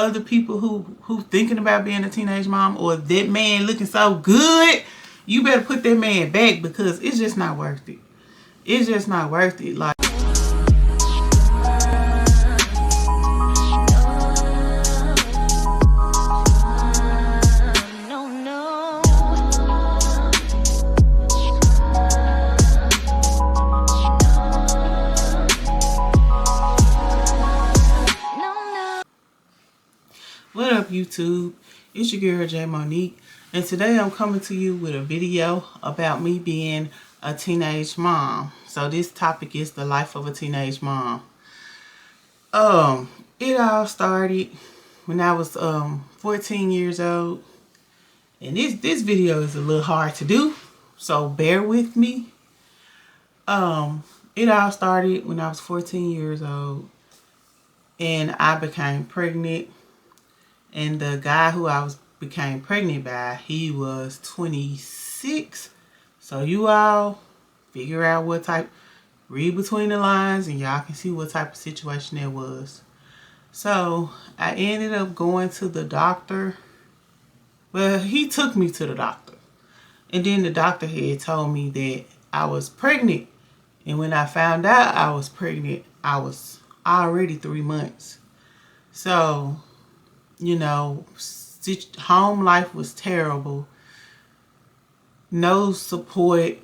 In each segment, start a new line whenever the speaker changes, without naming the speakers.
other people who thinking about being a teenage mom, or that man looking so good, you better put that man back, because it's just not worth it. It's just not worth it. Like, what up, YouTube? It's your girl J Monique, and today I'm coming to you with a video about me being a teenage mom. So this topic is the life of a teenage mom. It all started when I was 14 years old, and this video is a little hard to do, so bear with me. It all started when I was 14 years old, and I became pregnant. And the guy who I became pregnant by, he was 26. So you all figure out what type, read between the lines, and y'all can see what type of situation that was. So I ended up going to the doctor. Well, he took me to the doctor. And then the doctor had told me that I was pregnant. And when I found out I was pregnant, I was already 3 months. So, you know, home life was terrible. No support,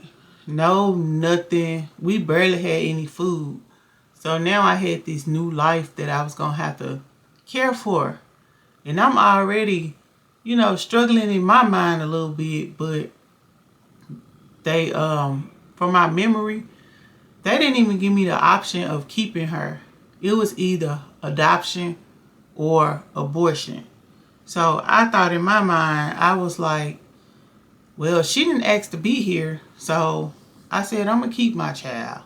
no nothing. We barely had any food. So now I had this new life that I was going to have to care for. And I'm already, you know, struggling in my mind a little bit. But they, from my memory, they didn't even give me the option of keeping her. It was either adoption or abortion. So I thought in my mind, I was like, well, she didn't ask to be here, so I said I'm gonna keep my child.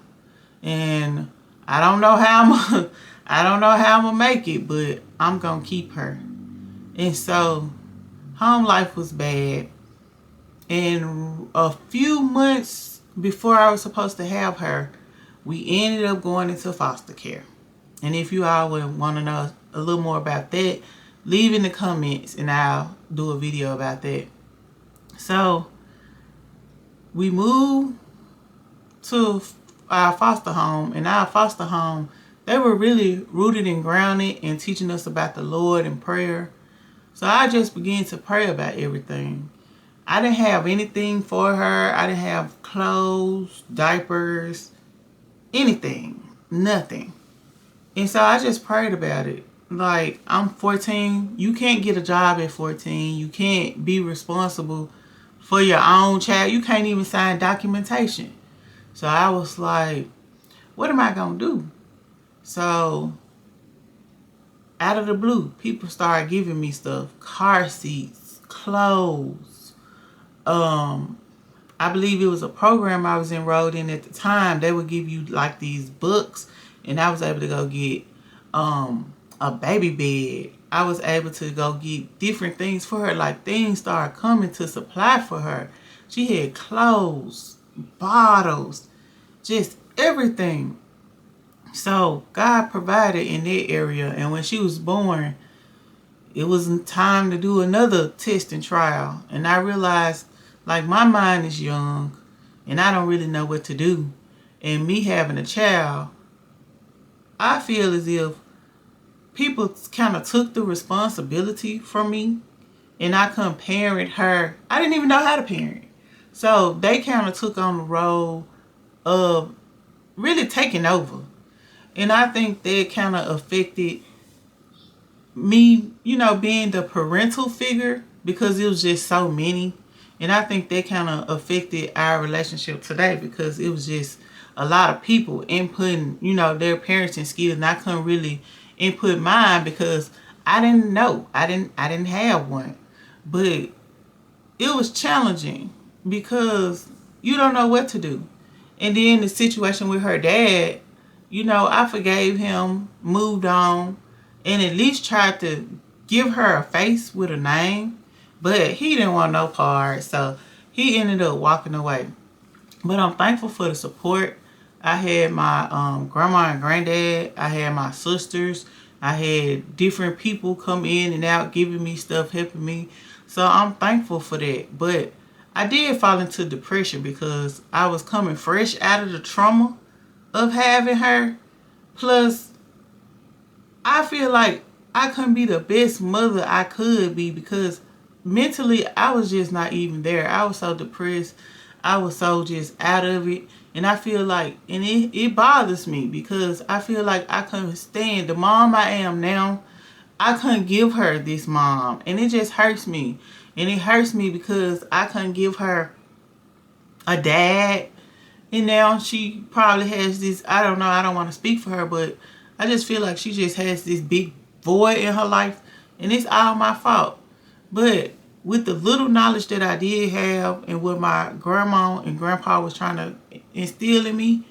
And I don't know how I'm gonna make it, but I'm gonna keep her. And so home life was bad. And a few months before I was supposed to have her, we ended up going into foster care. And if you all would want to know a little more about that, leave in the comments and I'll do a video about that. So we moved to our foster home, and our foster home, they were really rooted and grounded and teaching us about the Lord and prayer. So I just began to pray about everything. I didn't have anything for her. I didn't have clothes, diapers, anything, nothing. And so I just prayed about it. Like, I'm 14. You can't get a job at 14. You can't be responsible for your own child. You can't even sign documentation. So I was like, what am I going to do? So out of the blue, people started giving me stuff. Car seats, clothes. I believe it was a program I was enrolled in at the time. They would give you like these books. And I was able to go get a baby bed. I was able to go get different things for her. Like, things started coming to supply for her. She had clothes, bottles, just everything. So God provided in that area. And when she was born, it was time to do another test and trial. And I realized, like, my mind is young and I don't really know what to do. And me having a child, I feel as if people kind of took the responsibility from me, and I couldn't parent her. I didn't even know how to parent. So they kind of took on the role of really taking over. And I think that kind of affected me, you know, being the parental figure, because it was just so many. And I think that kind of affected our relationship today, because it was just a lot of people inputting, you know, their parenting skills, and I couldn't really input mine because I didn't know. I didn't have one. But it was challenging because you don't know what to do. And then the situation with her dad, you know, I forgave him, moved on, and at least tried to give her a face with a name. But he didn't want no part, so he ended up walking away. But I'm thankful for the support. I had my grandma and granddad. I had my sisters. I had different people come in and out giving me stuff, helping me. So I'm thankful for that. But I did fall into depression because I was coming fresh out of the trauma of having her. Plus, I feel like I couldn't be the best mother I could be because mentally I was just not even there. I was so depressed. I was so just out of it. And I feel like, and it bothers me because I feel like I couldn't stand the mom I am now. I couldn't give her this mom. And it just hurts me. And it hurts me because I couldn't give her a dad. And now she probably has this, I don't know, I don't want to speak for her, but I just feel like she just has this big void in her life. And it's all my fault. But with the little knowledge that I did have and what my grandma and grandpa was trying to instill in me,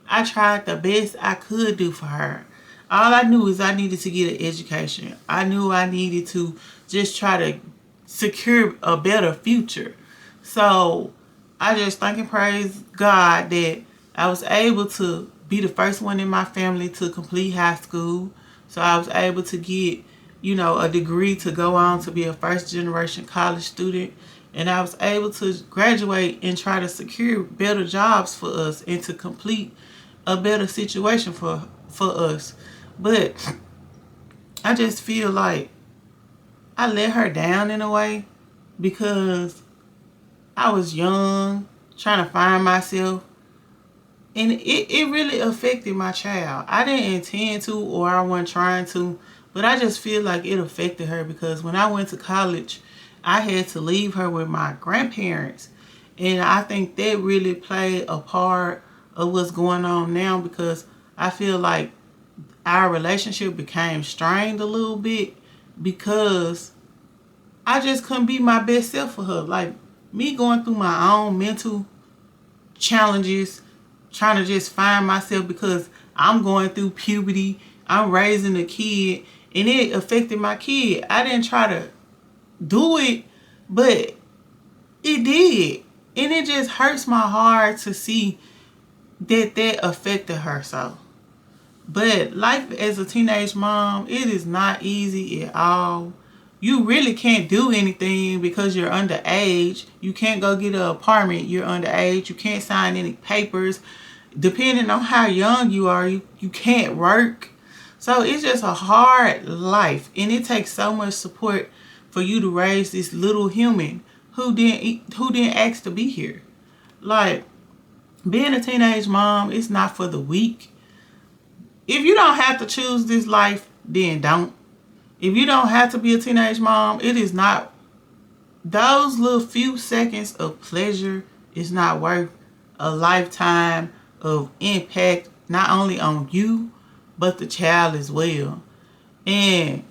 I tried the best I could do for her. All I knew is I needed to get an education. I knew I needed to just try to secure a better future. So I just thank and praise God that I was able to be the first one in my family to complete high school. So I was able to get, a degree to go on to be a first generation college student. And I was able to graduate and try to secure better jobs for us and to complete a better situation for us. But I just feel like I let her down in a way because I was young, trying to find myself. And it really affected my child. I didn't intend to, or I wasn't trying to, but I just feel like it affected her because when I went to college, I had to leave her with my grandparents. And I think that really played a part of what's going on now because I feel like our relationship became strained a little bit because I just couldn't be my best self for her. Like me going through my own mental challenges, trying to just find myself because I'm going through puberty. I'm raising a kid and it affected my kid. I didn't try to do it, but it did. And it just hurts my heart to see that affected her so. But life as a teenage mom, it is not easy at all. You really can't do anything because you're underage. You can't go get an apartment. You're underage. You can't sign any papers. Depending on how young you are, you can't work. So it's just a hard life. And it takes so much support for you to raise this little human who didn't ask to be here. Like, being a teenage mom is not for the weak. If you don't have to choose this life, then don't. If you don't have to be a teenage mom, it is not. Those little few seconds of pleasure is not worth a lifetime of impact, not only on you, but the child as well. And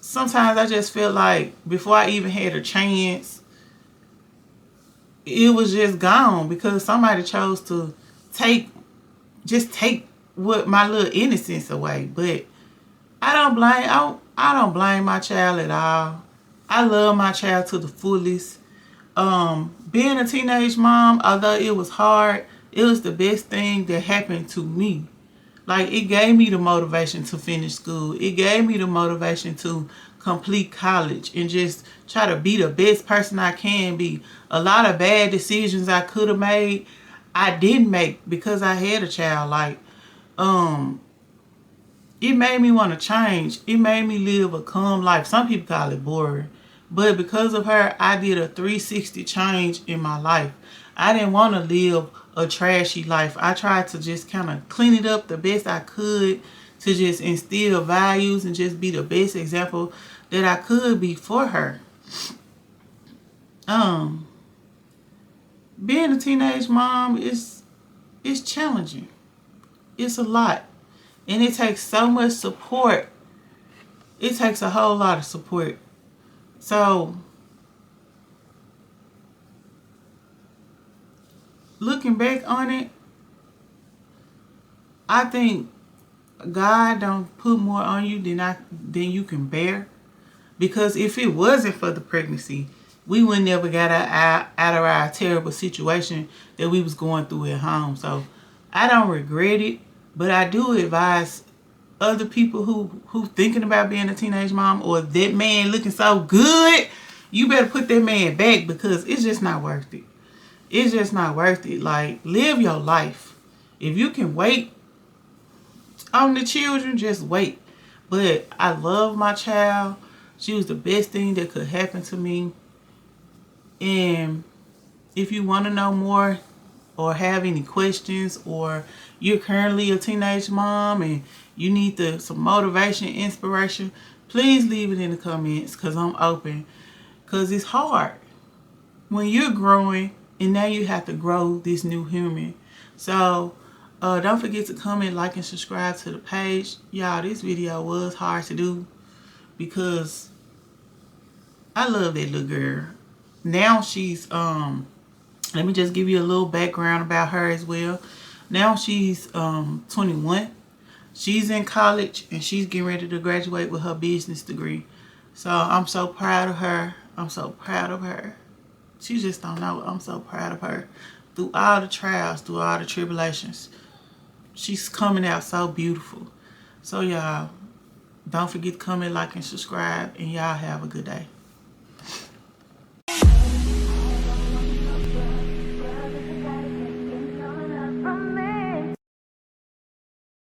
sometimes I just feel like before I even had a chance, it was just gone because somebody chose to take what my little innocence away. But I don't blame my child at all. I love my child to the fullest. Being a teenage mom, although it was hard, it was the best thing that happened to me. Like, it gave me the motivation to finish school. It gave me the motivation to complete college and just try to be the best person I can be. A lot of bad decisions I could have made, I didn't make because I had a child. Like, it made me want to change. It made me live a calm life. Some people call it boring. But because of her, I did a 360 change in my life. I didn't want to live a trashy life. I tried to just kind of clean it up the best I could to just instill values and just be the best example that I could be for her. Being a teenage mom is challenging. It's a lot. And it takes so much support. It takes a whole lot of support. So, looking back on it, I think God don't put more on you than you can bear. Because if it wasn't for the pregnancy, we would never got out of our terrible situation that we was going through at home. So I don't regret it, but I do advise other people who thinking about being a teenage mom, or that man looking so good, you better put that man back, because it's just not worth it. It's just not worth it. Like, live your life. If you can wait on the children, just wait. But I love my child. She was the best thing that could happen to me. And if you want to know more or have any questions, or you're currently a teenage mom and you need some motivation, inspiration, please leave it in the comments, because I'm open. Because it's hard when you're growing and now you have to grow this new human. So don't forget to comment, like, and subscribe to the page. Y'all, this video was hard to do because I love that little girl. Now she's let me just give you a little background about her as well. Now she's 21. She's in college and she's getting ready to graduate with her business degree. So I'm so proud of her. I'm so proud of her. She just don't know. I'm so proud of her. Through all the trials, through all the tribulations, she's coming out so beautiful. So y'all, don't forget to comment, like, and subscribe, and y'all have a good day.